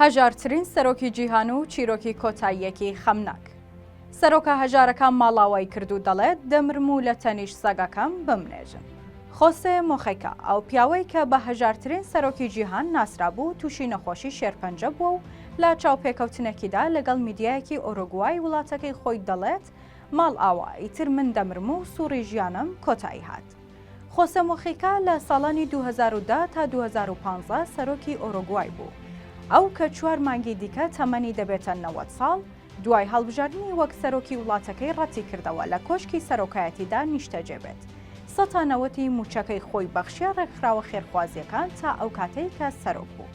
هەژارترین سەرۆکی جیهان و چیرۆکی کۆتاییەکی خەمناک. سەرۆکە هەژارەکان ماڵاوای کردو دەڵێت دەمرم و لە تەنیش سەگەکەم بمنێژن. خۆسێ مۆخێکا ئەو پیاوەی کە بە هەژارترین سەرۆکی جیهان ناسرا بوو تووشی نەخۆشی شێرپەنجە بووە و لە چاوپێکەوتنێکیدا لەگەڵ میدیایەکی ئۆروگوای وڵاتەکەی خۆی دەڵێت ماڵ ئاوا ئیتر من دەمرم و سووڕی ژیانم کۆتایی هات. خۆسێ مۆخێکا لە ساڵانی 2010 تا 2015 سەرۆکی ئۆروگوای بوو. ئەو کە 4 مانگی دیکە تەمەنی دەبێتە 90 ساڵ دوای هەڵبژاردننی وەک سەرۆکی وڵاتەکەی ڕەتی کردەوە لە کۆشکی سەرۆکایەتیدا نیشتەجێبێت. سەتانەوەتی موچەکەی خۆی بەخشیە ڕێکخراوە خێرخوازیەکان تا ئەو کاتەی کە سەرۆک بوو.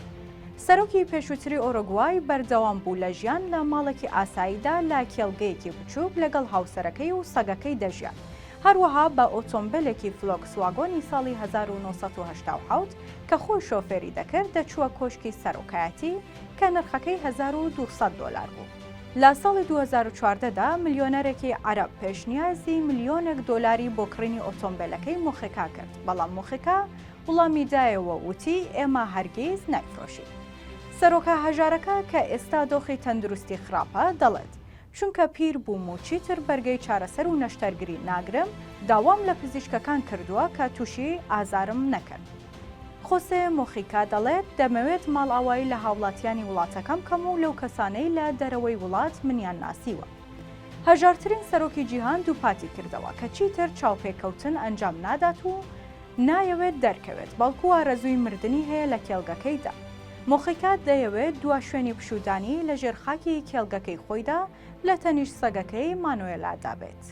سەرۆکی پێشووتری ئۆروگوای بەردەوام بوو لە ژیان لە ماڵێکی ئاساییدا لە کێڵگەیەکی بچووک لەگەڵ هاوسەرەکەی و سەگەکەی دەژیان. هەروەها بە ئۆتۆمبیلێکی فلۆکسواگۆنی ساڵی 1970 کە خۆی شۆفێری دەکرد دەچووە کۆشکی سەرۆکایەتی کە نرخەکەی $1200 بوو. لە ساڵی 2014دا ملیۆنەرێکی عەرەب پێشنیازی $1,000,000 بۆ کڕینی ئۆتۆمبیلەکەی مۆخێکا کرد، بەڵام مۆخێکا وڵامی دایەوە وتی ئێمە هەرگیز نایفرۆشین. سەرۆکە هەژارەکە کە ئێستا دۆخی تەندروستی خراپە دەڵێت چونکە پیر بووم و چیتر بەرگەی چارەسەر و نەشتەرگری ناگرم داوام لە پزیشکەکان کردووە کە تووشی ئازارم نەکرد. خۆسێ مۆخیکا دەڵێت دەمەوێت ماڵئاوایی لە هاوڵاتیانی وڵاتەکەم کەم و لەو کەسانەی لە دەرەوەی وڵات منیان ناسیوە. هەژارترین سەرۆکی جیهان دووپاتی کردەوە کە چیتر چاوپێکەوتن ئەنجام نادات و نایەوێت دەرکەوێت بەڵکو ئارەزووی مردنی هەیە لە کێڵگەکەیدا. مۆخیکا دەیەوێت دوا شوێنی پشودانی لە ژێر خاکی کێڵگەکەی خۆیدا لە تەنیش سەگەکەی مانوێلا دابێت.